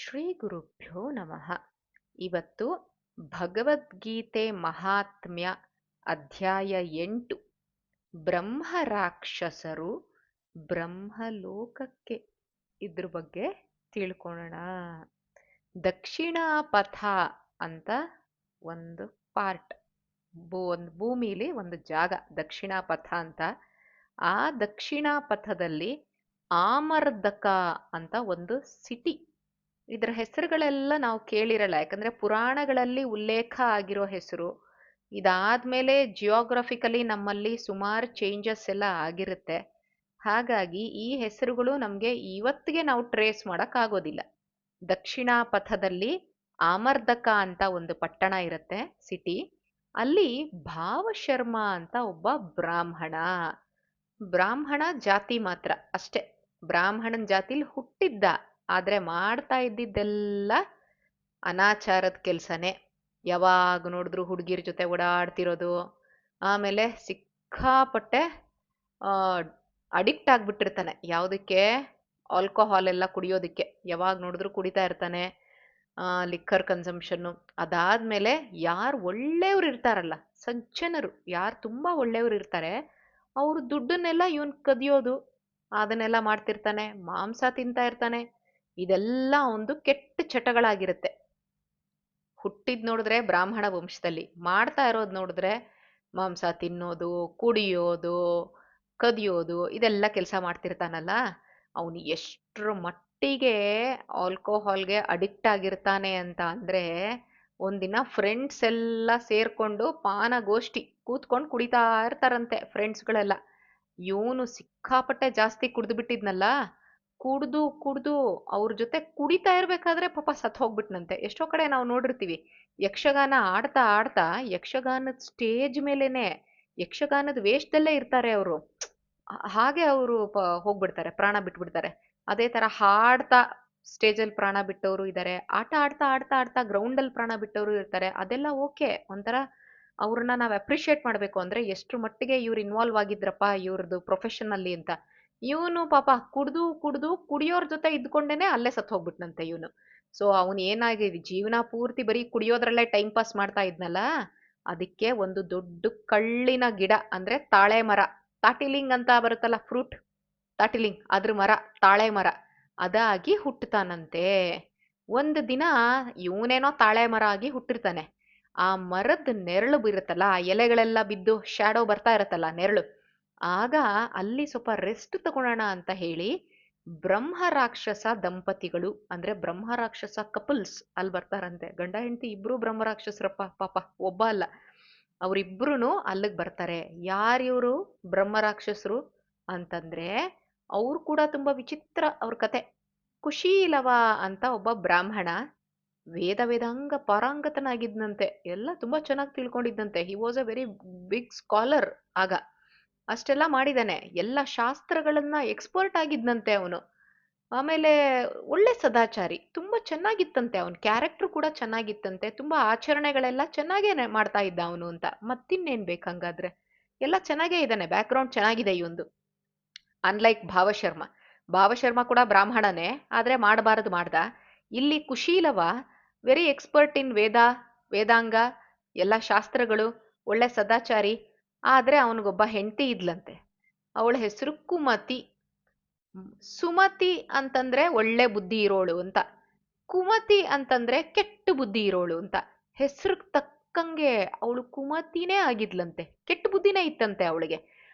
ಶ್ರೀ ಗುರುಭ್ಯೋ ನಮಃ. ಇವತ್ತು ಭಗವದ್ಗೀತೆ ಮಹಾತ್ಮ್ಯ ಅಧ್ಯಾಯ 8 ಬ್ರಹ್ಮರಾಕ್ಷಸರು ಬ್ರಹ್ಮಲೋಕಕ್ಕೆ ಇದ್ರ ಬಗ್ಗೆ ತಿಳ್ಕೊಳ್ಳೋಣ. ದಕ್ಷಿಣ ಪಥ ಅಂತ ಒಂದು ಪಾರ್ಟ್, ಒಂದು ಭೂಮಿಲಿ ಒಂದು ಜಾಗ ದಕ್ಷಿಣ ಪಥ ಅಂತ. ಆ ದಕ್ಷಿಣ ಪಥದಲ್ಲಿ ಆಮರ್ದಕ ಅಂತ ಒಂದು ಸಿಟಿ, ಇದರ ಹೆಸರುಗಳೆಲ್ಲ ನಾವು ಕೇಳಿರಲ್ಲ, ಯಾಕಂದ್ರೆ ಪುರಾಣಗಳಲ್ಲಿ ಉಲ್ಲೇಖ ಆಗಿರೋ ಹೆಸರು. ಇದಾದ್ಮೇಲೆ ಜಿಯೋಗ್ರಫಿಕಲಿ ನಮ್ಮಲ್ಲಿ ಸುಮಾರು ಚೇಂಜಸ್ ಎಲ್ಲ ಆಗಿರುತ್ತೆ. ಹಾಗಾಗಿ ಈ ಹೆಸರುಗಳು ನಮಗೆ ಇವತ್ತಿಗೆ ನಾವು ಟ್ರೇಸ್ ಮಾಡಕ್ ಆಗೋದಿಲ್ಲ. ದಕ್ಷಿಣ ಪಥದಲ್ಲಿ ಆಮರ್ದಕ ಅಂತ ಒಂದು ಪಟ್ಟಣ ಇರುತ್ತೆ, ಸಿಟಿ. ಅಲ್ಲಿ ಭಾವಶರ್ಮ ಅಂತ ಒಬ್ಬ ಬ್ರಾಹ್ಮಣ ಜಾತಿ ಮಾತ್ರ ಅಷ್ಟೆ. ಬ್ರಾಹ್ಮಣನ ಜಾತಿಲಿ ಹುಟ್ಟಿದ್ದ, ಆದ್ರೆ ಮಾಡ್ತಾ ಇದ್ದಿದ್ದೆಲ್ಲ ಅನಾಚಾರದ ಕೆಲ್ಸನೇ. ಯಾವಾಗ ನೋಡಿದ್ರು ಹುಡುಗಿರ ಜೊತೆ ಓಡಾಡ್ತಿರೋದು, ಆಮೇಲೆ ಸಿಕ್ಕಾಪಟ್ಟೆ ಅಡಿಕ್ಟ್ ಆಗ್ಬಿಟ್ಟಿರ್ತಾನೆ. ಯಾವುದಕ್ಕೆ? ಆಲ್ಕೋಹಾಲ್ ಎಲ್ಲ ಕುಡಿಯೋದಕ್ಕೆ. ಯಾವಾಗ ನೋಡಿದ್ರು ಕುಡಿತಾ ಇರ್ತಾನೆ, ಲಿಕ್ಕರ್ ಕನ್ಸಂಪ್ಷನ್ನು. ಅದಾದ್ಮೇಲೆ ಯಾರು ಒಳ್ಳೆಯವ್ರು ಇರ್ತಾರಲ್ಲ, ಸಜ್ಜನರು ಯಾರು ತುಂಬಾ ಒಳ್ಳೆಯವ್ರು ಇರ್ತಾರೆ, ಅವ್ರ ದುಡ್ಡನ್ನೆಲ್ಲ ಇವನ್ ಕದಿಯೋದು, ಅದನ್ನೆಲ್ಲ ಮಾಡ್ತಿರ್ತಾನೆ. ಮಾಂಸ ತಿಂತಾ ಇರ್ತಾನೆ. ಇದೆಲ್ಲ ಒಂದು ಕೆಟ್ಟ ಚಟಗಳಾಗಿರುತ್ತೆ. ಹುಟ್ಟಿದ್ ನೋಡಿದ್ರೆ ಬ್ರಾಹ್ಮಣ ವಂಶದಲ್ಲಿ, ಮಾಡ್ತಾ ಇರೋದು ನೋಡಿದ್ರೆ ಮಾಂಸ ತಿನ್ನೋದು, ಕುಡಿಯೋದು, ಕದಿಯೋದು, ಇದೆಲ್ಲ ಕೆಲಸ ಮಾಡ್ತಿರ್ತಾನಲ್ಲ. ಅವನು ಎಷ್ಟರ ಮಟ್ಟಿಗೆ ಆಲ್ಕೋಹಾಲ್ಗೆ ಅಡಿಕ್ಟ್ ಆಗಿರ್ತಾನೆ ಅಂತ ಅಂದ್ರೆ, ಒಂದಿನ ಫ್ರೆಂಡ್ಸ್ ಎಲ್ಲ ಸೇರ್ಕೊಂಡು ಪಾನಗೋಷ್ಠಿ ಕೂತ್ಕೊಂಡು ಕುಡಿತಾ ಇರ್ತಾರಂತೆ ಫ್ರೆಂಡ್ಸ್ಗಳೆಲ್ಲ. ಇವನು ಸಿಕ್ಕಾಪಟ್ಟೆ ಜಾಸ್ತಿ ಕುಡ್ದು ಬಿಟ್ಟಿದ್ನಲ್ಲ, ಕುಡ್ದು ಅವ್ರ ಜೊತೆ ಕುಡಿತಾ ಇರ್ಬೇಕಾದ್ರೆ ಪಾಪ ಸತ್ ಹೋಗ್ಬಿಟ್ನಂತೆ. ಎಷ್ಟೋ ಕಡೆ ನಾವು ನೋಡಿರ್ತೀವಿ, ಯಕ್ಷಗಾನ ಆಡ್ತಾ ಆಡ್ತಾ ಯಕ್ಷಗಾನದ ಸ್ಟೇಜ್ ಮೇಲೇನೆ ಯಕ್ಷಗಾನದ ವೇಷದಲ್ಲೇ ಇರ್ತಾರೆ ಅವರು. ಹಾಗೆ ಅವರು ಹೋಗ್ಬಿಡ್ತಾರೆ, ಪ್ರಾಣ ಬಿಟ್ಬಿಡ್ತಾರೆ. ಅದೇ ತರ ಹಾಡ್ತಾ ಸ್ಟೇಜಲ್ಲಿ ಪ್ರಾಣ ಬಿಟ್ಟವರು ಇದ್ದಾರೆ, ಆಟ ಆಡ್ತಾ ಆಡ್ತಾ ಆಡ್ತಾ ಗ್ರೌಂಡಲ್ಲಿ ಪ್ರಾಣ ಬಿಟ್ಟವರು ಇರ್ತಾರೆ. ಅದೆಲ್ಲ ಓಕೆ, ಒಂಥರ ಅವ್ರನ್ನ ನಾವು ಅಪ್ರಿಷಿಯೇಟ್ ಮಾಡ್ಬೇಕು. ಅಂದ್ರೆ ಎಷ್ಟು ಮಟ್ಟಿಗೆ ಇವ್ರು ಇನ್ವಾಲ್ವ್ ಆಗಿದ್ರಪ್ಪ ಇವ್ರದ್ದು ಪ್ರೊಫೆಷನ್ ಅಲ್ಲಿ ಅಂತ. ಇವನು ಪಾಪ ಕುಡಿಯೋರ್ ಜೊತೆ ಇದ್ಕೊಂಡೇನೆ ಅಲ್ಲೇ ಸತ್ ಹೋಗ್ಬಿಟ್ನಂತೆ ಇವನು. ಸೊ ಅವನ್ ಏನಾಗಿದೆ, ಜೀವನ ಪೂರ್ತಿ ಬರೀ ಕುಡಿಯೋದ್ರಲ್ಲೇ ಟೈಮ್ ಪಾಸ್ ಮಾಡ್ತಾ ಇದ್ನಲ್ಲ, ಅದಕ್ಕೆ ಒಂದು ದೊಡ್ಡ ಕಳ್ಳಿನ ಗಿಡ, ಅಂದ್ರೆ ತಾಳೆ ಮರ, ತಾಟಿಲಿಂಗ್ ಅಂತ ಬರುತ್ತಲ್ಲ ಫ್ರೂಟ್, ತಾಟಿಲಿಂಗ್ ಅದ್ರ ಮರ, ತಾಳೆ ಮರ ಅದಾಗಿ ಹುಟ್ಟುತ್ತಾನಂತೆ. ಒಂದು ದಿನ ಇವನೇನೋ ತಾಳೆ ಮರ ಆಗಿ ಹುಟ್ಟಿರ್ತಾನೆ. ಆ ಮರದ ನೆರಳು ಬೀರುತ್ತಲ್ಲ, ಆ ಎಲೆಗಳೆಲ್ಲ ಬಿದ್ದು ಶ್ಯಾಡೋ ಬರ್ತಾ ಇರತ್ತಲ್ಲ, ನೆರಳು. ಆಗ ಅಲ್ಲಿ ಸ್ವಲ್ಪ ರೆಸ್ಟ್ ತಗೊಳ್ಳೋಣ ಅಂತ ಹೇಳಿ ಬ್ರಹ್ಮ ರಾಕ್ಷಸ ದಂಪತಿಗಳು, ಅಂದ್ರೆ ಬ್ರಹ್ಮ ರಾಕ್ಷಸ ಕಪಲ್ಸ್ ಅಲ್ಲಿ ಬರ್ತಾರಂತೆ. ಗಂಡ ಹೆಂಡತಿ ಇಬ್ರು ಬ್ರಹ್ಮ ರಾಕ್ಷಸರಪ್ಪ, ಪಾಪ ಒಬ್ಬ ಅಲ್ಲ, ಅವರಿಬ್ರು ಅಲ್ಲಿಗೆ ಬರ್ತಾರೆ. ಯಾರಿವರು ಬ್ರಹ್ಮ ರಾಕ್ಷಸರು ಅಂತಂದ್ರೆ, ಅವ್ರು ಕೂಡ ತುಂಬಾ ವಿಚಿತ್ರ ಅವ್ರ ಕತೆ. ಕುಶೀಲವ ಅಂತ ಒಬ್ಬ ಬ್ರಾಹ್ಮಣ, ವೇದಾಂಗ ಪಾರಂಗತನಾಗಿದ್ನಂತೆ, ಎಲ್ಲ ತುಂಬಾ ಚೆನ್ನಾಗಿ ತಿಳ್ಕೊಂಡಿದ್ದಂತೆ. He was a very big scholar ಆಗ. ಅಷ್ಟೆಲ್ಲ ಮಾಡಿದಾನೆ, ಎಲ್ಲ ಶಾಸ್ತ್ರಗಳನ್ನ ಎಕ್ಸ್ಪರ್ಟ್ ಆಗಿದ್ನಂತೆ ಅವನು. ಆಮೇಲೆ ಒಳ್ಳೆ ಸದಾಚಾರಿ, ತುಂಬಾ ಚೆನ್ನಾಗಿತ್ತಂತೆ ಅವನ ಕ್ಯಾರೆಕ್ಟರ್ ಕೂಡ ಚೆನ್ನಾಗಿತ್ತಂತೆ. ತುಂಬಾ ಆಚರಣೆಗಳೆಲ್ಲ ಚೆನ್ನಾಗೇ ಮಾಡ್ತಾ ಇದ್ದ ಅವನು ಅಂತ. ಮತ್ತಿನ್ನೇನ್ ಬೇಕಂಗಾದ್ರೆ, ಎಲ್ಲ ಚೆನ್ನಾಗೇ ಇದ್ದಾನೆ, ಬ್ಯಾಕ್ ಗ್ರೌಂಡ್ ಚೆನ್ನಾಗಿದೆ ಇವಂದು. ಅನ್ಲೈಕ್ ಭಾವಶರ್ಮ ಕೂಡ ಬ್ರಾಹ್ಮಣನೇ, ಆದ್ರೆ ಮಾಡಬಾರದು ಮಾಡ್ದ. ಇಲ್ಲಿ ಕುಶೀಲವ ವೆರಿ ಎಕ್ಸ್ಪರ್ಟ್ ಇನ್ ವೇದಾಂಗ, ಎಲ್ಲ ಶಾಸ್ತ್ರಗಳು, ಒಳ್ಳೆ ಸದಾಚಾರಿ. ಆದ್ರೆ ಅವನಿಗೊಬ್ಬ ಹೆಂಡತಿ ಇದ್ಲಂತೆ, ಅವಳ ಹೆಸರು ಕುಮತಿ. ಸುಮತಿ ಅಂತಂದ್ರೆ ಒಳ್ಳೆ ಬುದ್ಧಿ ಇರೋಳು ಅಂತ, ಕುಮತಿ ಅಂತಂದ್ರೆ ಕೆಟ್ಟ ಬುದ್ಧಿ ಇರೋಳು ಅಂತ. ಹೆಸರು ತಕ್ಕಂಗೆ ಅವಳು ಕುಮತಿನೇ ಆಗಿದ್ಲಂತೆ, ಕೆಟ್ಟ ಬುದ್ಧಿನೇ ಇತ್ತಂತೆ ಅವಳಿಗೆ.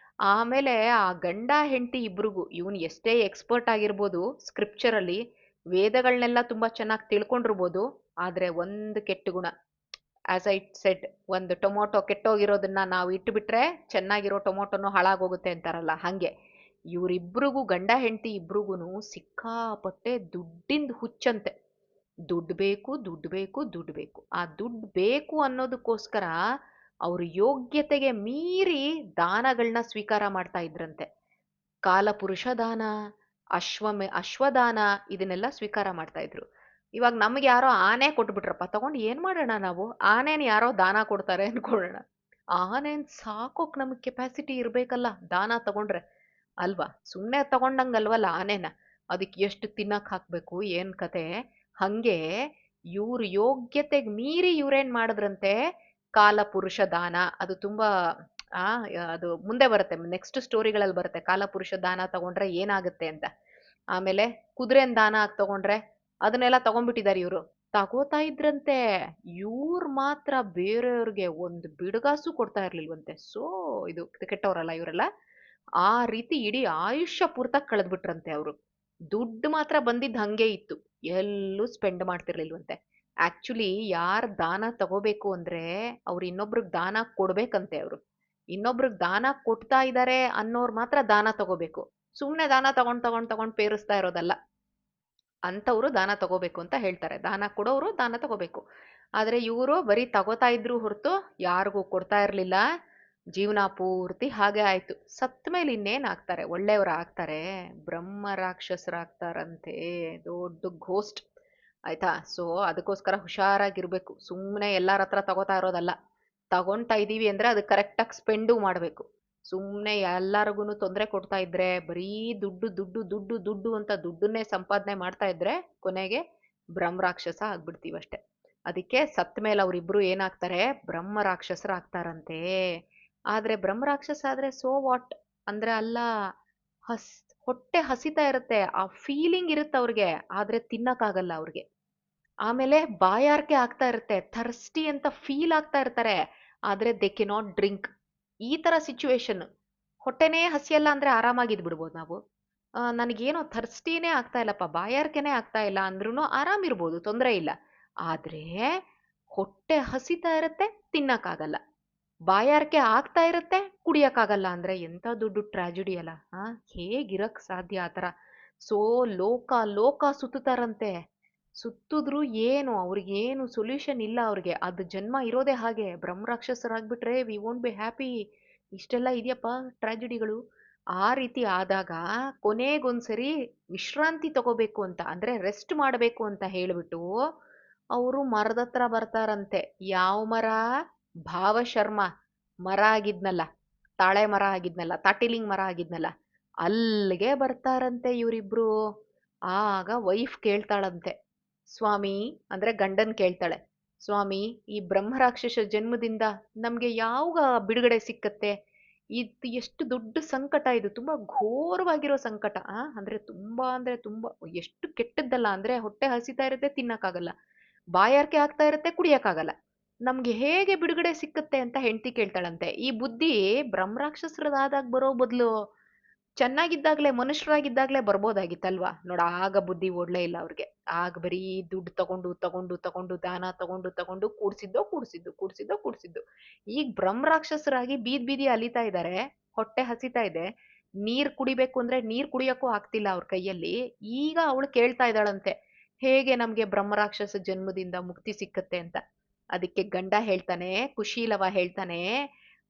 ಆಮೇಲೆ ಆ ಗಂಡ ಹೆಂಡತಿ ಇಬ್ರಿಗೂ, ಇವನು ಎಷ್ಟೇ ಎಕ್ಸ್ಪರ್ಟ್ ಆಗಿರ್ಬೋದು ಸ್ಕ್ರಿಪ್ಚರ್ ಅಲ್ಲಿ, ವೇದಗಳನ್ನೆಲ್ಲ ತುಂಬಾ ಚೆನ್ನಾಗಿ ತಿಳ್ಕೊಂಡಿರ್ಬೋದು, ಆದ್ರೆ ಒಂದು ಕೆಟ್ಟ ಗುಣ. ಆಸ್ ಐ ಸೆಡ್, ಒಂದು ಟೊಮೊಟೊ ಕೆಟ್ಟೋಗಿರೋದನ್ನ ನಾವು ಇಟ್ಟುಬಿಟ್ರೆ ಚೆನ್ನಾಗಿರೋ ಟೊಮೊಟೊನು ಹಾಳಾಗೋಗುತ್ತೆ ಅಂತಾರಲ್ಲ, ಹಂಗೆ ಇವರಿಬ್ರಿಗೂ, ಗಂಡ ಹೆಂಡತಿ ಇಬ್ರಿಗೂ ಸಿಕ್ಕಾಪಟ್ಟೆ ದುಡ್ಡಿಂದ ಹುಚ್ಚಂತೆ. ದುಡ್ಡು ಬೇಕು ದುಡ್ಡು ಬೇಕು ದುಡ್ಡು ಬೇಕು. ಆ ದುಡ್ಡು ಬೇಕು ಅನ್ನೋದಕ್ಕೋಸ್ಕರ ಅವ್ರ ಯೋಗ್ಯತೆಗೆ ಮೀರಿ ದಾನಗಳನ್ನ ಸ್ವೀಕಾರ ಮಾಡ್ತಾ ಇದ್ರಂತೆ. ಕಾಲಪುರುಷ ದಾನ, ಅಶ್ವದಾನ, ಇದನ್ನೆಲ್ಲ ಸ್ವೀಕಾರ ಮಾಡ್ತಾ ಇದ್ರು. ಇವಾಗ ನಮ್ಗೆ ಯಾರೋ ಆನೆ ಕೊಟ್ಬಿಟ್ರಪ್ಪ, ತಗೊಂಡು ಏನ್ ಮಾಡೋಣ ನಾವು? ಆನೆನ್ ಯಾರೋ ದಾನ ಕೊಡ್ತಾರೆ ಅನ್ಕೊಳ್ಳೋಣ. ಆನೆನ್ ಸಾಕೋಕ್ ನಮಗ್ ಕೆಪಾಸಿಟಿ ಇರ್ಬೇಕಲ್ಲ ದಾನ ತಗೊಂಡ್ರೆ, ಅಲ್ವಾ? ಸುಮ್ನೆ ತಗೊಂಡಂಗಲ್ವಲ್ಲ ಆನೆನ. ಅದಕ್ಕೆ ಎಷ್ಟು ತಿನ್ನಕ್ ಹಾಕ್ಬೇಕು, ಏನ್ ಕತೆ? ಹಂಗೆ ಇವ್ರ ಯೋಗ್ಯತೆಗ್ ಮೀರಿ ಇವ್ರೇನ್ ಮಾಡಿದ್ರಂತೆ, ಕಾಲಪುರುಷ ದಾನ. ಅದು ತುಂಬಾ ಆ ಅದು ಮುಂದೆ ಬರುತ್ತೆ, ನೆಕ್ಸ್ಟ್ ಸ್ಟೋರಿಗಳಲ್ಲಿ ಬರುತ್ತೆ, ಕಾಲಪುರುಷ ದಾನ ತಗೊಂಡ್ರೆ ಏನಾಗುತ್ತೆ ಅಂತ. ಆಮೇಲೆ ಕುದುರೆನ್ ದಾನ ಆಗ್ ತಗೊಂಡ್ರೆ ಅದನ್ನೆಲ್ಲ ತಗೊಂಡ್ಬಿಟ್ಟಿದ್ದಾರೆ ಇವ್ರು. ತಗೋತಾ ಇದ್ರಂತೆ. ಇವ್ರ್ ಮಾತ್ರ ಬೇರೆಯವ್ರಿಗೆ ಒಂದು ಬಿಡುಗಾಸು ಕೊಡ್ತಾ ಇರ್ಲಿಲ್ವಂತೆ. ಇದು ಕೆಟ್ಟವ್ರಲ್ಲ ಇವರೆಲ್ಲ. ಆ ರೀತಿ ಇಡೀ ಆಯುಷ್ಯ ಪೂರ್ತ ಕಳೆದ್ಬಿಟ್ರಂತೆ ಅವರು. ದುಡ್ಡು ಮಾತ್ರ ಬಂದಿದ್ದು ಹಂಗೆ ಇತ್ತು. ಎಲ್ಲೂ ಸ್ಪೆಂಡ್ ಮಾಡ್ತಿರ್ಲಿಲ್ವಂತೆ. ಆಕ್ಚುಲಿ ಯಾರ್ ದಾನ ತಗೋಬೇಕು ಅಂದ್ರೆ ಅವ್ರು ಇನ್ನೊಬ್ರಿಗೆ ದಾನ ಕೊಡ್ಬೇಕಂತೆ ಅವ್ರು. ಇನ್ನೊಬ್ರಿಗೆ ದಾನ ಕೊಡ್ತಾ ಇದ್ದಾರೆ ಅನ್ನೋರ್ ಮಾತ್ರ ದಾನ ತಗೋಬೇಕು. ಸುಮ್ನೆ ದಾನ ತಗೊಂಡ್ ತಗೊಂಡ್ ತಗೊಂಡ್ ಪೇರಿಸ್ತಾ ಇರೋದಲ್ಲ. ಅಂಥವ್ರು ದಾನ ತಗೋಬೇಕು ಅಂತ ಹೇಳ್ತಾರೆ. ದಾನ ಕೊಡೋರು ದಾನ ತಗೋಬೇಕು. ಆದ್ರೆ ಇವರು ಬರೀ ತಗೋತಾ ಇದ್ರು ಹೊರತು ಯಾರಿಗೂ ಕೊಡ್ತಾ ಇರ್ಲಿಲ್ಲ. ಜೀವನ ಪೂರ್ತಿ ಹಾಗೆ ಆಯ್ತು. ಸತ್ತ ಮೇಲೆ ಇನ್ನೇನ್ ಆಗ್ತಾರೆ? ಒಳ್ಳೆಯವ್ರ ಆಗ್ತಾರೆ? ಬ್ರಹ್ಮ ರಾಕ್ಷಸರಾಗ್ತಾರಂತೆ. ದೊಡ್ಡ ಘೋಸ್ಟ್. ಆಯ್ತಾ? ಸೊ ಅದಕ್ಕೋಸ್ಕರ ಹುಷಾರಾಗಿರ್ಬೇಕು. ಸುಮ್ನೆ ಎಲ್ಲಾರ ಹತ್ರ ತಗೋತಾ ಇರೋದಲ್ಲ. ತಗೊಂತಾ ಇದೀವಿ ಅಂದ್ರೆ ಅದು ಕರೆಕ್ಟಾಗಿ ಸ್ಪೆಂಡು ಮಾಡ್ಬೇಕು. ಸುಮ್ನೆ ಎಲ್ಲಾರ್ಗುನು ತೊಂದ್ರೆ ಕೊಡ್ತಾ ಇದ್ರೆ, ಬರೀ ದುಡ್ಡು ದುಡ್ಡು ದುಡ್ಡು ದುಡ್ಡು ಅಂತ ದುಡ್ಡನ್ನೇ ಸಂಪಾದನೆ ಮಾಡ್ತಾ ಇದ್ರೆ ಕೊನೆಗೆ ಬ್ರಹ್ಮ ರಾಕ್ಷಸ ಆಗ್ಬಿಡ್ತೀವಷ್ಟೆ. ಅದಕ್ಕೆ ಸತ್ತ ಮೇಲೆ ಅವ್ರಿಬ್ರು ಏನಾಗ್ತಾರೆ? ಬ್ರಹ್ಮ ರಾಕ್ಷಸರಾಗ್ತಾರಂತೆ. ಆದ್ರೆ ಬ್ರಹ್ಮ ರಾಕ್ಷಸ ಆದ್ರೆ ಸೋ ವಾಟ್? ಅಂದ್ರೆ ಅಲ್ಲ, ಹಸ್ ಹೊಟ್ಟೆ ಹಸಿತಾ ಇರುತ್ತೆ, ಆ ಫೀಲಿಂಗ್ ಇರುತ್ತೆ ಅವ್ರಿಗೆ, ಆದ್ರೆ ತಿನ್ನಕ್ಕಾಗಲ್ಲ ಅವ್ರಿಗೆ. ಆಮೇಲೆ ಬಾಯಾರಿಕೆ ಆಗ್ತಾ ಇರುತ್ತೆ, ಥರ್ಸ್ಟಿ ಅಂತ ಫೀಲ್ ಆಗ್ತಾ ಇರ್ತಾರೆ, ಆದ್ರೆ ದೆ ಕೆನಾಟ್ ಡ್ರಿಂಕ್. ಈ ತರ ಸಿಚುವೇಶನ್. ಹೊಟ್ಟೆನೇ ಹಸಿಯಲ್ಲ ಅಂದ್ರೆ ಆರಾಮಾಗಿದ್ ಬಿಡ್ಬೋದು ನಾವು. ನನಗೇನೋ ಥರ್ಸ್ಟಿನೇ ಆಗ್ತಾ ಇಲ್ಲಪ್ಪ, ಬಾಯಾರಿಕೆನೇ ಆಗ್ತಾ ಇಲ್ಲ ಅಂದ್ರೂ ಆರಾಮಿರ್ಬೋದು, ತೊಂದರೆ ಇಲ್ಲ. ಆದ್ರೆ ಹೊಟ್ಟೆ ಹಸಿತಾ ಇರುತ್ತೆ, ತಿನ್ನಕ್ಕಾಗಲ್ಲ. ಬಾಯಾರಿಕೆ ಆಗ್ತಾ ಇರುತ್ತೆ, ಕುಡಿಯಕ್ಕಾಗಲ್ಲ ಅಂದ್ರೆ ಎಂತ ದೊಡ್ಡ ಟ್ರಾಜಿಡಿ ಅಲ್ಲ. ಹೇಗಿರಕ್ ಸಾಧ್ಯ ಆತರ? ಸೋ ಲೋಕ ಲೋಕ ಸುತ್ತುತ್ತಾರಂತೆ. ಸುತ್ತಿದ್ರು ಏನು ಅವ್ರಿಗೇನು ಸೊಲ್ಯೂಷನ್ ಇಲ್ಲ ಅವ್ರಿಗೆ. ಅದು ಜನ್ಮ ಇರೋದೇ ಹಾಗೆ. ಬ್ರಹ್ಮ ರಾಕ್ಷಸರಾಗ್ಬಿಟ್ರೆ ವಿ ವೋಂಟ್ ಬಿ ಹ್ಯಾಪಿ. ಇಷ್ಟೆಲ್ಲ ಇದೆಯಪ್ಪ ಟ್ರಾಜಿಡಿಗಳು. ಆ ರೀತಿ ಆದಾಗ ಕೊನೆಗೊಂದ್ಸರಿ ವಿಶ್ರಾಂತಿ ತಗೋಬೇಕು ಅಂತ, ಅಂದ್ರೆ ರೆಸ್ಟ್ ಮಾಡಬೇಕು ಅಂತ ಹೇಳ್ಬಿಟ್ಟು ಅವರು ಮರದತ್ರ ಬರ್ತಾರಂತೆ. ಯಾವ ಮರ? ಭಾವಶರ್ಮ ಮರ ಆಗಿದ್ನಲ್ಲ, ತಾಳೆ ಮರ ಆಗಿದ್ನಲ್ಲ, ತಾಟಿಲಿಂಗ್ ಮರ ಆಗಿದ್ನಲ್ಲ, ಅಲ್ಲಿಗೆ ಬರ್ತಾರಂತೆ ಇವರಿಬ್ರು. ಆಗ ವೈಫ್ ಕೇಳ್ತಾಳಂತೆ, ಸ್ವಾಮಿ, ಅಂದ್ರೆ ಗಂಡನ್ ಕೇಳ್ತಾಳೆ, ಸ್ವಾಮಿ, ಈ ಬ್ರಹ್ಮರಾಕ್ಷಸ ಜನ್ಮದಿಂದ ನಮ್ಗೆ ಯಾವಾಗ ಬಿಡುಗಡೆ ಸಿಕ್ಕತ್ತೆ? ಇದು ಎಷ್ಟು ದೊಡ್ಡ ಸಂಕಟ, ಇದು ತುಂಬಾ ಘೋರವಾಗಿರೋ ಸಂಕಟ. ಅಂದ್ರೆ ತುಂಬಾ ಎಷ್ಟು ಕೆಟ್ಟದ್ದಲ್ಲ ಅಂದ್ರೆ, ಹೊಟ್ಟೆ ಹಸಿತಾ ಇರುತ್ತೆ, ತಿನ್ನಕ್ಕಾಗಲ್ಲ, ಬಾಯಾರಿಕೆ ಆಗ್ತಾ ಇರುತ್ತೆ, ಕುಡಿಯಕ್ಕಾಗಲ್ಲ. ನಮ್ಗೆ ಹೇಗೆ ಬಿಡುಗಡೆ ಸಿಕ್ಕತ್ತೆ ಅಂತ ಹೆಂಡತಿ ಕೇಳ್ತಾಳಂತೆ. ಈ ಬುದ್ಧಿ ಬ್ರಹ್ಮರಾಕ್ಷಸರದಾದಾಗ ಬರೋ ಬದಲು ಚೆನ್ನಾಗಿದ್ದಾಗ್ಲೇ ಮನುಷ್ಯರಾಗಿದ್ದಾಗ್ಲೇ ಬರ್ಬೋದಾಗಿತ್ತಲ್ವಾ? ನೋಡ, ಆಗ ಬುದ್ಧಿ ಓಡ್ಲೇ ಇಲ್ಲ ಅವ್ರಿಗೆ. ಆಗ ಬರೀ ದುಡ್ಡು ತಗೊಂಡು ತಗೊಂಡು ತಗೊಂಡು ದಾನ ತಗೊಂಡು ತಗೊಂಡು ಕೂಡ್ಸಿದ್ದು. ಈಗ ಬ್ರಹ್ಮ ರಾಕ್ಷಸರಾಗಿ ಬೀದ್ ಬೀದಿ ಅಲಿತಾ ಇದ್ದಾರೆ. ಹೊಟ್ಟೆ ಹಸಿತಾ ಇದೆ. ನೀರ್ ಕುಡಿಬೇಕು ಅಂದ್ರೆ ನೀರ್ ಕುಡಿಯಕ್ಕೂ ಆಗ್ತಿಲ್ಲ ಅವ್ರ ಕೈಯಲ್ಲಿ. ಈಗ ಅವಳು ಕೇಳ್ತಾ ಇದ್ದಾಳಂತೆ, ಹೇಗೆ ನಮ್ಗೆ ಬ್ರಹ್ಮ ರಾಕ್ಷಸ ಜನ್ಮದಿಂದ ಮುಕ್ತಿ ಸಿಕ್ಕತ್ತೆ ಅಂತ. ಅದಕ್ಕೆ ಗಂಡ ಹೇಳ್ತಾನೆ, ಕುಶೀಲವ ಹೇಳ್ತಾನೆ,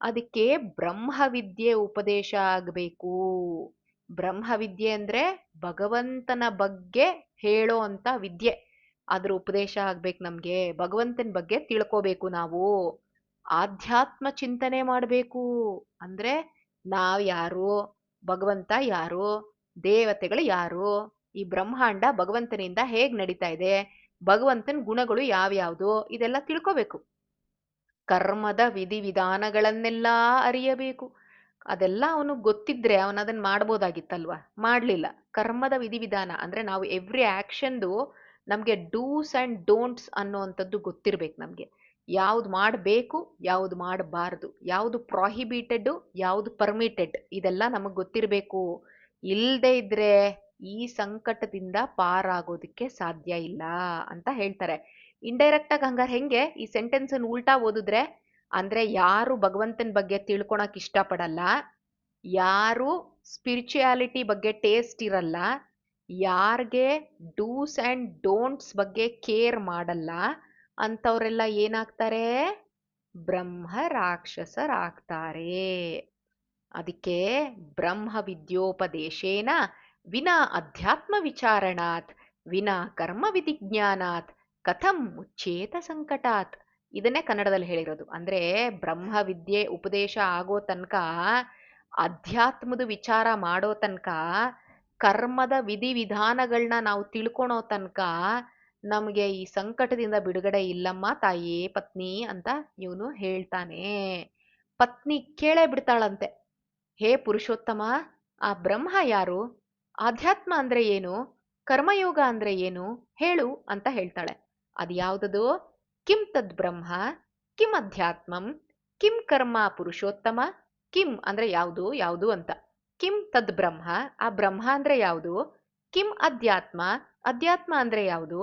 ಅದಕ್ಕೆ ಬ್ರಹ್ಮವಿದ್ಯೆ ಉಪದೇಶ ಆಗ್ಬೇಕು. ಬ್ರಹ್ಮವಿದ್ಯೆ ಅಂದ್ರೆ ಭಗವಂತನ ಬಗ್ಗೆ ಹೇಳೋ ಅಂತ ವಿದ್ಯೆ. ಅದ್ರ ಉಪದೇಶ ಆಗ್ಬೇಕು ನಮ್ಗೆ. ಭಗವಂತನ ಬಗ್ಗೆ ತಿಳ್ಕೋಬೇಕು ನಾವು. ಆಧ್ಯಾತ್ಮ ಚಿಂತನೆ ಮಾಡ್ಬೇಕು. ಅಂದ್ರೆ ನಾವ್ ಯಾರು, ಭಗವಂತ ಯಾರು, ದೇವತೆಗಳು ಯಾರು, ಈ ಬ್ರಹ್ಮಾಂಡ ಭಗವಂತನಿಂದ ಹೇಗ್ ನಡೀತಾ ಇದೆ, ಭಗವಂತನ ಗುಣಗಳು ಯಾವ್ಯಾವ್ದು, ಇದೆಲ್ಲ ತಿಳ್ಕೋಬೇಕು. ಕರ್ಮದ ವಿಧಿವಿಧಾನಗಳನ್ನೆಲ್ಲ ಅರಿಯಬೇಕು. ಅದೆಲ್ಲ ಅವನು ಗೊತ್ತಿದ್ರೆ ಅವನು ಅದನ್ನ ಮಾಡ್ಬೋದಾಗಿತ್ತಲ್ವಾ? ಮಾಡ್ಲಿಲ್ಲ. ಕರ್ಮದ ವಿಧಿವಿಧಾನ ಅಂದ್ರೆ ನಾವು ಎವ್ರಿ ಆಕ್ಷನ್ದು ನಮ್ಗೆ ಡೂಸ್ ಅಂಡ್ ಡೋಂಟ್ಸ್ ಅನ್ನೋವಂಥದ್ದು ಗೊತ್ತಿರ್ಬೇಕು ನಮ್ಗೆ. ಯಾವ್ದು ಮಾಡಬೇಕು, ಯಾವ್ದು ಮಾಡಬಾರ್ದು, ಯಾವ್ದು ಪ್ರಾಹಿಬಿಟೆಡ್, ಯಾವ್ದು ಪರ್ಮಿಟೆಡ್, ಇದೆಲ್ಲ ನಮಗ್ ಗೊತ್ತಿರ್ಬೇಕು. ಇಲ್ದೇ ಇದ್ರೆ ಈ ಸಂಕಟದಿಂದ ಪಾರಾಗೋದಕ್ಕೆ ಸಾಧ್ಯ ಇಲ್ಲ ಅಂತ ಹೇಳ್ತಾರೆ. ಇಂಡೈರೆಕ್ಟ್ ಆಗಿ ಹಂಗಾರೆ ಹೆಂಗೆ ಈ ಸೆಂಟೆನ್ಸ್ ಅನ್ನು ಉಲ್ಟಾ ಓದಿದ್ರೆ? ಅಂದ್ರೆ ಯಾರು ಭಗವಂತನ ಬಗ್ಗೆ ತಿಳ್ಕೊಳಕ್ ಇಷ್ಟಪಡಲ್ಲ, ಯಾರು ಸ್ಪಿರಿಚುಯಾಲಿಟಿ ಬಗ್ಗೆ ಟೇಸ್ಟ್ ಇರಲ್ಲ, ಯಾರ್ಗೆ ಡೂಸ್ ಅಂಡ್ ಡೋಂಟ್ಸ್ ಬಗ್ಗೆ ಕೇರ್ ಮಾಡಲ್ಲ, ಅಂತವ್ರೆಲ್ಲ ಏನಾಗ್ತಾರೆ? ಬ್ರಹ್ಮ ರಾಕ್ಷಸರಾಗ್ತಾರೆ. ಅದಕ್ಕೆ ಬ್ರಹ್ಮ ವಿದ್ಯೋಪದೇಶೇನ ವಿನಾ ಅಧ್ಯಾತ್ಮ ವಿಚಾರಣಾತ್ ವಿನಾ ಕರ್ಮ ವಿಧಿಜ್ಞಾನಾತ್ ಕಥಂ ಮುಚ್ಚೇತ ಸಂಕಟಾತ್. ಇದನ್ನೇ ಕನ್ನಡದಲ್ಲಿ ಹೇಳಿರೋದು. ಅಂದ್ರೆ ಬ್ರಹ್ಮ ವಿದ್ಯೆ ಉಪದೇಶ ಆಗೋ ತನಕ, ಅಧ್ಯಾತ್ಮದ ವಿಚಾರ ಮಾಡೋ ತನಕ, ಕರ್ಮದ ವಿಧಿವಿಧಾನಗಳನ್ನ ನಾವು ತಿಳ್ಕೊಳೋ ತನಕ ನಮ್ಗೆ ಈ ಸಂಕಟದಿಂದ ಬಿಡುಗಡೆ ಇಲ್ಲಮ್ಮ ತಾಯಿ ಪತ್ನಿ ಅಂತ ಇವನು ಹೇಳ್ತಾನೆ. ಪತ್ನಿ ಕೇಳೇ ಬಿಡ್ತಾಳಂತೆ. ಹೇ ಪುರುಷೋತ್ತಮ, ಆ ಬ್ರಹ್ಮ ಯಾರು? ಆಧ್ಯಾತ್ಮ ಅಂದ್ರೆ ಏನು? ಕರ್ಮಯೋಗ ಅಂದ್ರೆ ಏನು? ಹೇಳು ಅಂತ ಹೇಳ್ತಾಳೆ. ಅದ್ಯಾವ್ದದು? ಕಿಂ ತದ್ ಬ್ರಹ್ಮ, ಕಿಂ ಅಧ್ಯಾತ್ಮಂ, ಕಿಂ ಕರ್ಮ ಪುರುಷೋತ್ತಮ. ಕಿಂ ಅಂದ್ರೆ ಯಾವುದು ಯಾವುದು ಅಂತ. ಕಿಂ ತದ್ ಬ್ರಹ್ಮ, ಆ ಬ್ರಹ್ಮ ಅಂದ್ರೆ ಯಾವುದು? ಕಿಂ ಅಧ್ಯಾತ್ಮ, ಅಧ್ಯಾತ್ಮ ಅಂದ್ರೆ ಯಾವುದು?